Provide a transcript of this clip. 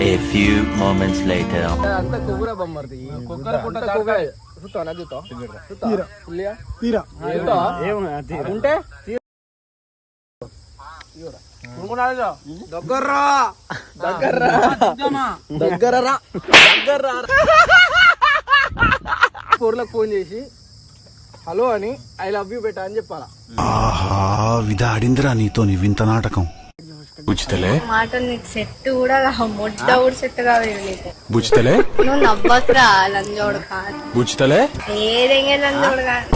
A few moments later. అంత కుక్కర బొమ్మర్ది కుక్కర పుట్ట చూస్తావు నా చూస్తావు తీరా ఉంటే ఊర్లకు ఫోన్ చేసి హలో అని ఐ లవ్ యూ బెటా అని చెప్పాలా. ఆహా విధాడిందిరా నీతో నీ వింత నాటకం. బుచ్చితలే మాటలు నీకు సెట్ కూడా మొడ్డ కూడా సెట్ కాదు నీకు. బుచ్చితలే నువ్వు నవ్వకురా లంజోడు కాదు. బుచ్చితలే ఏదైనా లంజోడు కాదు.